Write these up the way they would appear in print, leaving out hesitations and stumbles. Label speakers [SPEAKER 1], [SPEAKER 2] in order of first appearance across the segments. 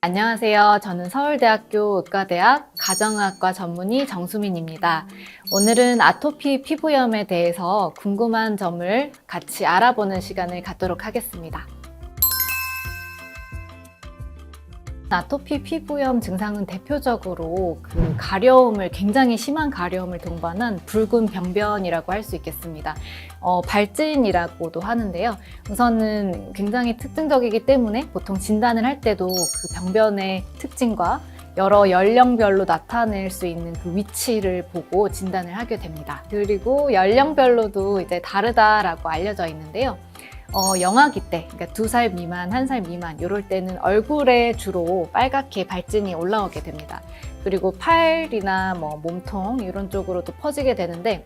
[SPEAKER 1] 안녕하세요. 저는 서울대학교 의과대학 가정의학과 전문의 정수민입니다. 오늘은 아토피 피부염에 대해서 궁금한 점을 같이 알아보는 시간을 갖도록 하겠습니다. 아토피 피부염 증상은 대표적으로 굉장히 심한 가려움을 동반한 붉은 병변이라고 할 수 있겠습니다. 발진이라고도 하는데요. 우선은 굉장히 특징적이기 때문에 보통 진단을 할 때도 그 병변의 특징과 여러 연령별로 나타낼 수 있는 그 위치를 보고 진단을 하게 됩니다. 그리고 연령별로도 이제 다르다라고 알려져 있는데요. 영아기 때, 그러니까 2살 미만, 1살 미만 이럴 때는 얼굴에 주로 빨갛게 발진이 올라오게 됩니다. 그리고 팔이나 몸통 이런 쪽으로도 퍼지게 되는데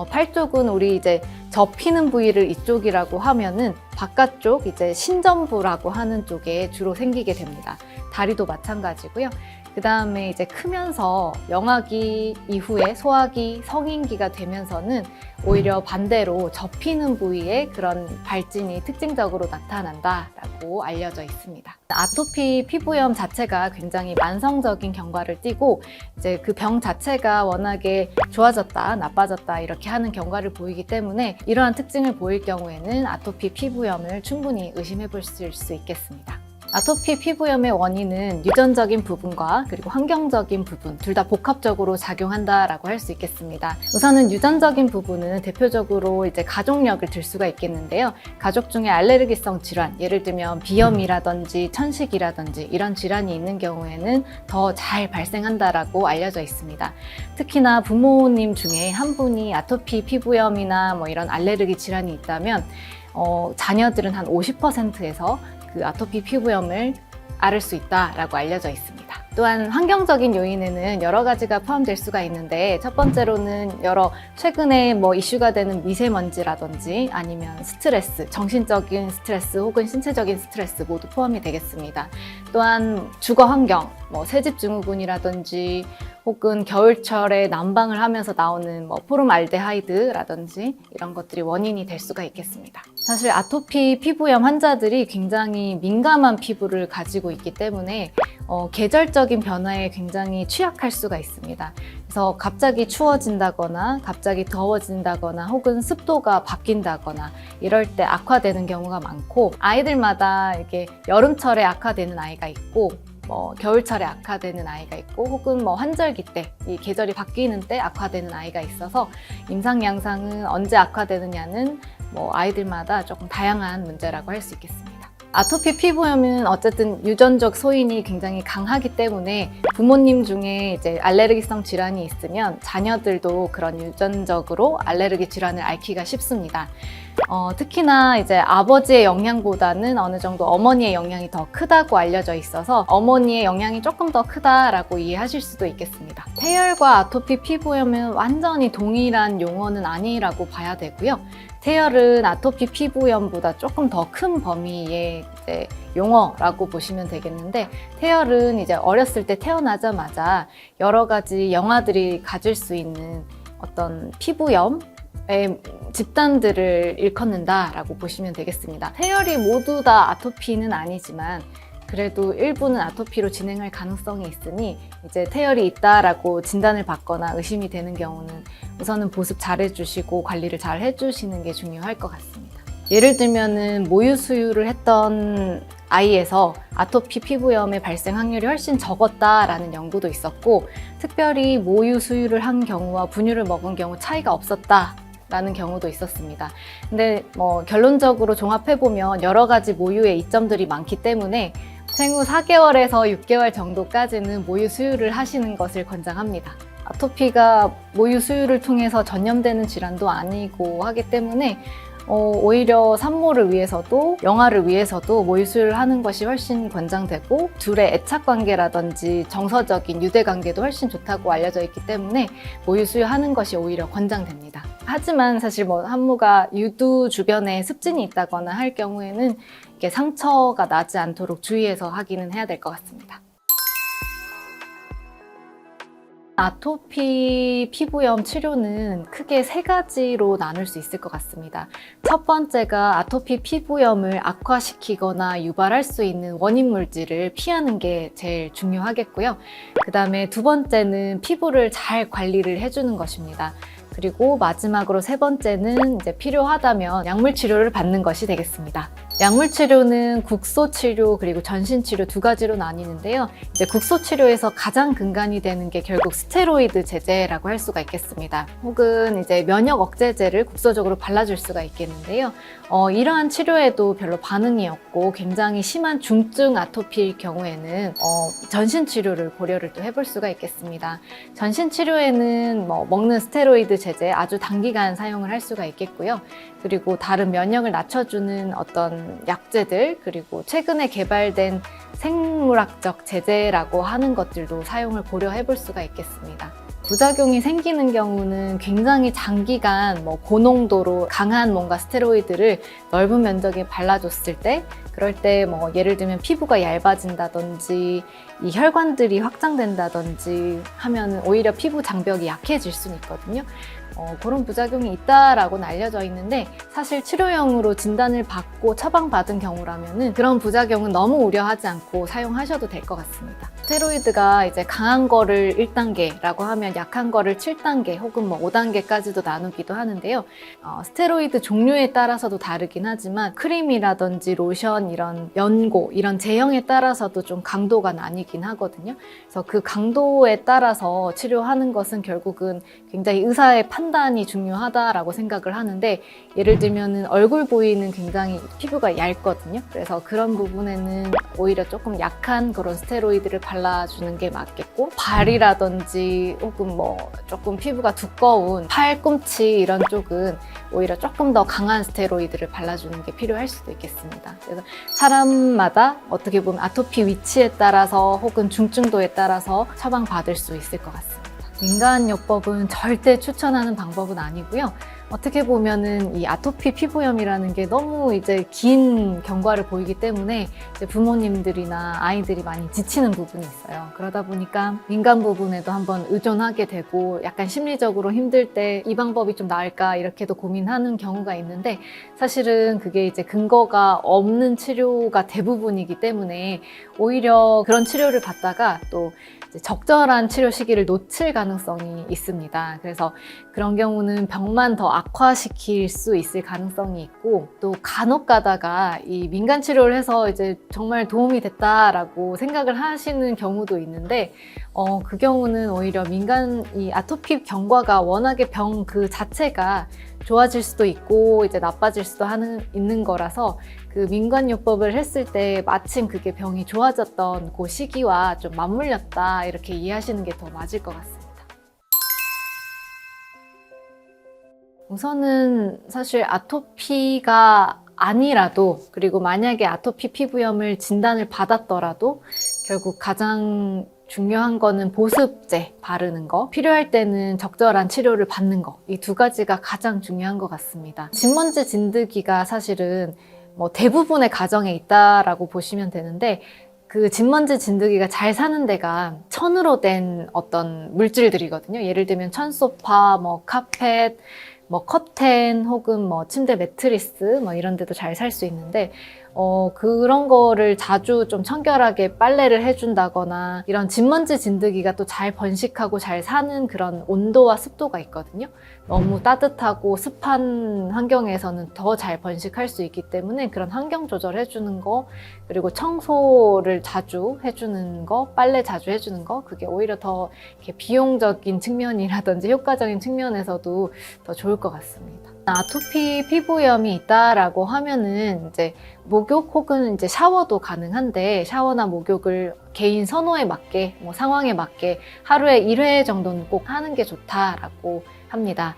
[SPEAKER 1] 팔 쪽은 우리 이제 접히는 부위를 이쪽이라고 하면은 바깥쪽 이제 신전부라고 하는 쪽에 주로 생기게 됩니다. 다리도 마찬가지고요. 그 다음에 이제 크면서 영아기 이후에 소아기, 성인기가 되면서는 오히려 반대로 접히는 부위에 그런 발진이 특징적으로 나타난다라고 알려져 있습니다. 아토피 피부염 자체가 굉장히 만성적인 경과를 띠고 이제 그 병 자체가 워낙에 좋아졌다, 나빠졌다 이렇게 하는 경과를 보이기 때문에 이러한 특징을 보일 경우에는 아토피 피부염을 충분히 의심해 볼 수 있겠습니다. 아토피 피부염의 원인은 유전적인 부분과 그리고 환경적인 부분 둘 다 복합적으로 작용한다라고 할 수 있겠습니다. 우선은 유전적인 부분은 대표적으로 이제 가족력을 들 수가 있겠는데요. 가족 중에 알레르기성 질환, 예를 들면 비염이라든지 천식이라든지 이런 질환이 있는 경우에는 더 잘 발생한다라고 알려져 있습니다. 특히나 부모님 중에 한 분이 아토피 피부염이나 이런 알레르기 질환이 있다면 자녀들은 한 50%에서 그 아토피 피부염을 앓을 수 있다라고 알려져 있습니다. 또한 환경적인 요인에는 여러 가지가 포함될 수가 있는데 첫 번째로는 최근에 이슈가 되는 미세먼지라든지 아니면 스트레스, 정신적인 스트레스 혹은 신체적인 스트레스 모두 포함이 되겠습니다. 또한 주거 환경, 새집 증후군이라든지 혹은 겨울철에 난방을 하면서 나오는 포름알데하이드라든지 이런 것들이 원인이 될 수가 있겠습니다. 사실 아토피 피부염 환자들이 굉장히 민감한 피부를 가지고 있기 때문에 계절적인 변화에 굉장히 취약할 수가 있습니다. 그래서 갑자기 추워진다거나 갑자기 더워진다거나 혹은 습도가 바뀐다거나 이럴 때 악화되는 경우가 많고 아이들마다 이렇게 여름철에 악화되는 아이가 있고 겨울철에 악화되는 아이가 있고 혹은 환절기 때 이 계절이 바뀌는 때 악화되는 아이가 있어서 임상 양상은 언제 악화되느냐는 아이들마다 조금 다양한 문제라고 할 수 있겠습니다. 아토피 피부염은 어쨌든 유전적 소인이 굉장히 강하기 때문에 부모님 중에 이제 알레르기성 질환이 있으면 자녀들도 그런 유전적으로 알레르기 질환을 앓기가 쉽습니다. 특히나 이제 아버지의 영향보다는 어느 정도 어머니의 영향이 더 크다고 알려져 있어서 어머니의 영향이 조금 더 크다라고 이해하실 수도 있겠습니다. 태열과 아토피 피부염은 완전히 동일한 용어는 아니라고 봐야 되고요. 태열은 아토피 피부염보다 조금 더 큰 범위의 이제 용어라고 보시면 되겠는데 태열은 이제 어렸을 때 태어나자마자 여러 가지 영아들이 가질 수 있는 어떤 피부염 집단들을 일컫는다라고 보시면 되겠습니다. 태열이 모두 다 아토피는 아니지만 그래도 일부는 아토피로 진행할 가능성이 있으니 이제 태열이 있다라고 진단을 받거나 의심이 되는 경우는 우선은 보습 잘 해주시고 관리를 잘 해주시는 게 중요할 것 같습니다. 예를 들면은 모유 수유를 했던 아이에서 아토피 피부염의 발생 확률이 훨씬 적었다라는 연구도 있었고 특별히 모유 수유를 한 경우와 분유를 먹은 경우 차이가 없었다 라는 경우도 있었습니다. 근데 결론적으로 종합해보면 여러 가지 모유의 이점들이 많기 때문에 생후 4개월에서 6개월 정도까지는 모유 수유를 하시는 것을 권장합니다. 아토피가 모유 수유를 통해서 전염되는 질환도 아니고 하기 때문에 오히려 산모를 위해서도 영아를 위해서도 모유 수유를 하는 것이 훨씬 권장되고 둘의 애착 관계라든지 정서적인 유대 관계도 훨씬 좋다고 알려져 있기 때문에 모유 수유하는 것이 오히려 권장됩니다. 하지만 사실 산모가 유두 주변에 습진이 있다거나 할 경우에는 이게 상처가 나지 않도록 주의해서 하기는 해야 될 것 같습니다. 아토피 피부염 치료는 크게 세 가지로 나눌 수 있을 것 같습니다. 첫 번째가 아토피 피부염을 악화시키거나 유발할 수 있는 원인 물질을 피하는 게 제일 중요하겠고요. 그 다음에 두 번째는 피부를 잘 관리를 해주는 것입니다. 그리고 마지막으로 세 번째는 이제 필요하다면 약물 치료를 받는 것이 되겠습니다. 약물 치료는 국소 치료 그리고 전신 치료 두 가지로 나뉘는데요. 이제 국소 치료에서 가장 근간이 되는 게 결국 스테로이드 제제라고 할 수가 있겠습니다. 혹은 이제 면역 억제제를 국소적으로 발라줄 수가 있겠는데요. 이러한 치료에도 별로 반응이 없고 굉장히 심한 중증 아토피일 경우에는 전신 치료를 고려를 또 해볼 수가 있겠습니다. 전신 치료에는 먹는 스테로이드 제제 아주 단기간 사용을 할 수가 있겠고요. 그리고 다른 면역을 낮춰주는 어떤 약제들, 그리고 최근에 개발된 생물학적 제제라고 하는 것들도 사용을 고려해 볼 수가 있겠습니다. 부작용이 생기는 경우는 굉장히 장기간 고농도로 강한 뭔가 스테로이드를 넓은 면적에 발라줬을 때, 그럴 때 예를 들면 피부가 얇아진다든지 이 혈관들이 확장된다든지 하면 오히려 피부 장벽이 약해질 수는 있거든요. 그런 부작용이 있다라고는 알려져 있는데, 사실 치료용으로 진단을 받고 처방받은 경우라면은 그런 부작용은 너무 우려하지 않고 사용하셔도 될 것 같습니다. 스테로이드가 이제 강한 거를 1단계라고 하면 약한 거를 7단계 혹은 5단계까지도 나누기도 하는데요. 스테로이드 종류에 따라서도 다르긴 하지만 크림이라든지 로션, 이런 연고, 이런 제형에 따라서도 좀 강도가 나뉘긴 하거든요. 그래서 그 강도에 따라서 치료하는 것은 결국은 굉장히 의사의 판단이 중요하다라고 생각을 하는데, 예를 들면은 얼굴 부위는 굉장히 피부가 얇거든요. 그래서 그런 부분에는 오히려 조금 약한 그런 스테로이드를 발라주는 게 맞겠고, 발이라든지 혹은 조금 피부가 두꺼운 팔꿈치 이런 쪽은 오히려 조금 더 강한 스테로이드를 발라주는 게 필요할 수도 있겠습니다. 그래서 사람마다 어떻게 보면 아토피 위치에 따라서 혹은 중증도에 따라서 처방받을 수 있을 것 같습니다. 민간요법은 절대 추천하는 방법은 아니고요. 어떻게 보면은 이 아토피 피부염이라는 게 너무 이제 긴 경과를 보이기 때문에 이제 부모님들이나 아이들이 많이 지치는 부분이 있어요. 그러다 보니까 민간 부분에도 한번 의존하게 되고, 약간 심리적으로 힘들 때 이 방법이 좀 나을까 이렇게도 고민하는 경우가 있는데, 사실은 그게 이제 근거가 없는 치료가 대부분이기 때문에 오히려 그런 치료를 받다가 또 적절한 치료 시기를 놓칠 가능성이 있습니다. 그래서 그런 경우는 병만 더 악화시킬 수 있을 가능성이 있고, 또 간혹 가다가 이 민간 치료를 해서 이제 정말 도움이 됐다라고 생각을 하시는 경우도 있는데, 그 경우는 오히려 이 아토피 경과가 워낙에 병 그 자체가 좋아질 수도 있고 이제 나빠질 수도 있는 거라서, 그 민간요법을 했을 때 마침 그게 병이 좋아졌던 그 시기와 좀 맞물렸다 이렇게 이해하시는 게 더 맞을 것 같습니다. 우선은 사실 아토피가 아니라도, 그리고 만약에 아토피 피부염을 진단을 받았더라도 결국 가장 중요한 거는 보습제 바르는 거, 필요할 때는 적절한 치료를 받는 거, 이 두 가지가 가장 중요한 것 같습니다. 진먼지 진드기가 사실은 대부분의 가정에 있다라고 보시면 되는데, 그 진먼지 진드기가 잘 사는 데가 천으로 된 어떤 물질들이거든요. 예를 들면 천소파, 카펫, 커튼 혹은 침대 매트리스 이런 데도 잘 살 수 있는데, 그런 거를 자주 좀 청결하게 빨래를 해준다거나, 이런 진먼지 진드기가 또 잘 번식하고 잘 사는 그런 온도와 습도가 있거든요. 너무 따뜻하고 습한 환경에서는 더 잘 번식할 수 있기 때문에 그런 환경 조절해주는 거, 그리고 청소를 자주 해주는 거, 빨래 자주 해주는 거, 그게 오히려 더 이렇게 비용적인 측면이라든지 효과적인 측면에서도 더 좋을 것 같습니다. 아토피 피부염이 있다라고 하면은 이제 목욕 혹은 이제 샤워도 가능한데, 샤워나 목욕을 개인 선호에 맞게, 상황에 맞게 하루에 1회 정도는 꼭 하는 게 좋다라고 합니다.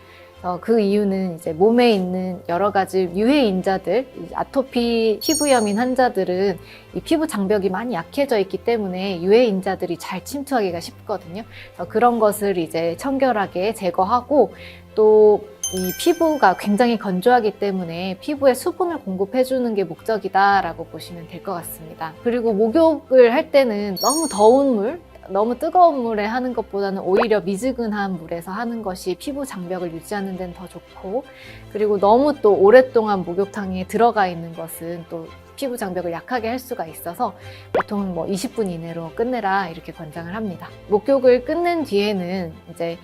[SPEAKER 1] 그 이유는 이제 몸에 있는 여러 가지 유해인자들, 아토피 피부염인 환자들은 이 피부 장벽이 많이 약해져 있기 때문에 유해인자들이 잘 침투하기가 쉽거든요. 그런 것을 이제 청결하게 제거하고, 또 이 피부가 굉장히 건조하기 때문에 피부에 수분을 공급해주는 게 목적이다라고 보시면 될 것 같습니다. 그리고 목욕을 할 때는 너무 더운 물, 너무 뜨거운 물에 하는 것보다는 오히려 미지근한 물에서 하는 것이 피부 장벽을 유지하는 데는 더 좋고, 그리고 너무 또 오랫동안 목욕탕에 들어가 있는 것은 또 피부 장벽을 약하게 할 수가 있어서 보통 뭐 20분 이내로 끝내라 이렇게 권장을 합니다. 목욕을 끝낸 뒤에는 이제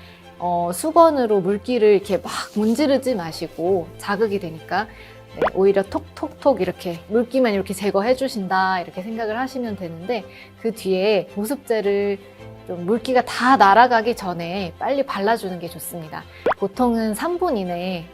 [SPEAKER 1] 수건으로 물기를 이렇게 막 문지르지 마시고 자극이 되니까 오히려 톡톡톡 이렇게 물기만 이렇게 제거해 주신다 이렇게 생각을 하시면 되는데, 그 뒤에 보습제를 좀 물기가 다 날아가기 전에 빨리 발라주는 게 좋습니다. 보통은 3분 이내에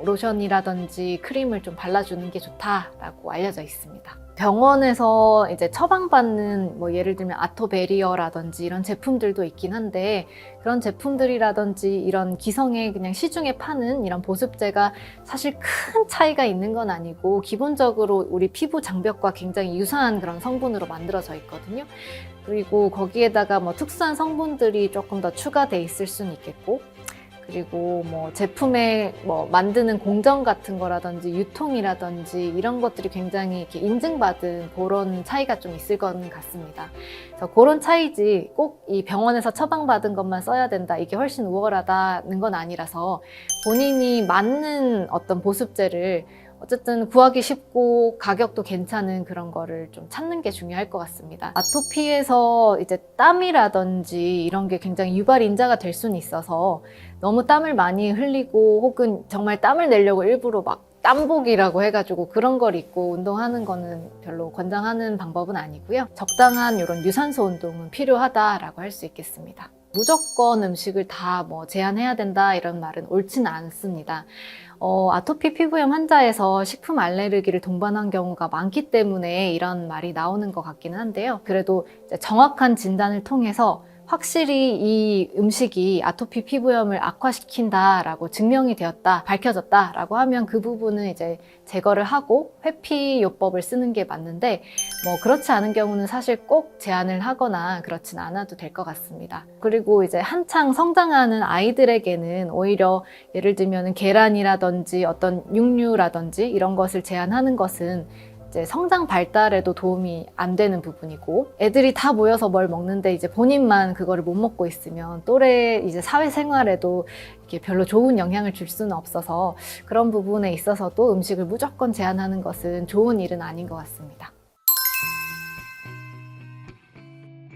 [SPEAKER 1] 로션이라든지 크림을 좀 발라주는 게 좋다라고 알려져 있습니다. 병원에서 이제 처방받는 뭐 예를 들면 아토베리어라든지 이런 제품들도 있긴 한데, 그런 제품들이라든지 이런 기성의 그냥 시중에 파는 이런 보습제가 사실 큰 차이가 있는 건 아니고 기본적으로 우리 피부 장벽과 굉장히 유사한 그런 성분으로 만들어져 있거든요. 그리고 거기에다가 뭐 특수한 성분들이 조금 더 추가돼 있을 수는 있겠고, 그리고 뭐 제품에 뭐 만드는 공정 같은 거라든지 유통이라든지 이런 것들이 굉장히 이렇게 인증받은 그런 차이가 좀 있을 것 같습니다. 그래서 그런 차이지 꼭 이 병원에서 처방받은 것만 써야 된다, 이게 훨씬 우월하다는 건 아니라서 본인이 맞는 어떤 보습제를 어쨌든 구하기 쉽고 가격도 괜찮은 그런 거를 좀 찾는 게 중요할 것 같습니다. 아토피에서 이제 땀이라든지 이런 게 굉장히 유발인자가 될 수는 있어서 너무 땀을 많이 흘리고 혹은 정말 땀을 내려고 일부러 막 땀복이라고 해가지고 그런 걸 입고 운동하는 거는 별로 권장하는 방법은 아니고요. 적당한 이런 유산소 운동은 필요하다라고 할 수 있겠습니다. 무조건 음식을 다 뭐 제한해야 된다 이런 말은 옳지는 않습니다. 아토피 피부염 환자에서 식품 알레르기를 동반한 경우가 많기 때문에 이런 말이 나오는 것 같기는 한데요. 그래도 이제 정확한 진단을 통해서 확실히 이 음식이 아토피 피부염을 악화시킨다라고 증명이 되었다, 밝혀졌다라고 하면 그 부분은 이제 제거를 하고 회피요법을 쓰는 게 맞는데, 뭐 그렇지 않은 경우는 사실 꼭 제한을 하거나 그렇진 않아도 될 것 같습니다. 그리고 이제 한창 성장하는 아이들에게는 오히려 예를 들면 계란이라든지 어떤 육류라든지 이런 것을 제한하는 것은 이제 성장 발달에도 도움이 안 되는 부분이고, 애들이 다 모여서 뭘 먹는데 이제 본인만 그거를 못 먹고 있으면 또래 이제 사회생활에도 이렇게 별로 좋은 영향을 줄 수는 없어서 그런 부분에 있어서도 음식을 무조건 제한하는 것은 좋은 일은 아닌 것 같습니다.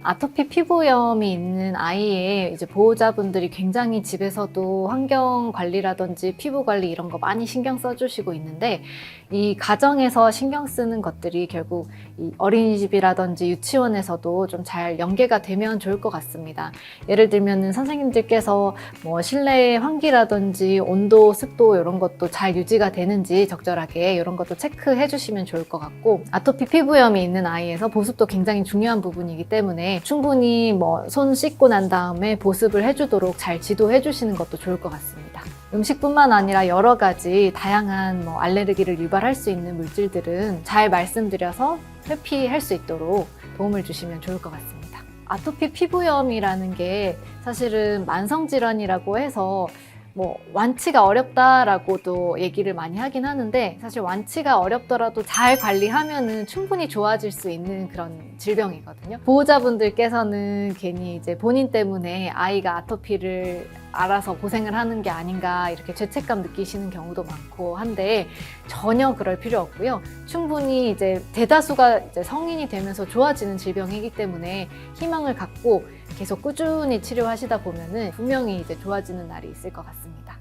[SPEAKER 1] 아토피 피부염이 있는 아이의 이제 보호자분들이 굉장히 집에서도 환경 관리라든지 피부 관리 이런 거 많이 신경 써주시고 있는데, 이 가정에서 신경 쓰는 것들이 결국 이 어린이집이라든지 유치원에서도 좀 잘 연계가 되면 좋을 것 같습니다. 예를 들면은 선생님들께서 뭐 실내 환기라든지 온도, 습도 이런 것도 잘 유지가 되는지 적절하게 이런 것도 체크해 주시면 좋을 것 같고, 아토피 피부염이 있는 아이에서 보습도 굉장히 중요한 부분이기 때문에 충분히 뭐 손 씻고 난 다음에 보습을 해주도록 잘 지도해 주시는 것도 좋을 것 같습니다. 음식뿐만 아니라 여러 가지 다양한 뭐 알레르기를 유발할 수 있는 물질들은 잘 말씀드려서 회피할 수 있도록 도움을 주시면 좋을 것 같습니다. 아토피 피부염이라는 게 사실은 만성질환이라고 해서 뭐 완치가 어렵다라고도 얘기를 많이 하긴 하는데, 사실 완치가 어렵더라도 잘 관리하면은 충분히 좋아질 수 있는 그런 질병이거든요. 보호자분들께서는 괜히 이제 본인 때문에 아이가 아토피를 알아서 고생을 하는 게 아닌가 이렇게 죄책감 느끼시는 경우도 많고 한데, 전혀 그럴 필요 없고요. 충분히 이제 대다수가 이제 성인이 되면서 좋아지는 질병이기 때문에 희망을 갖고 계속 꾸준히 치료하시다 보면은 분명히 이제 좋아지는 날이 있을 것 같습니다.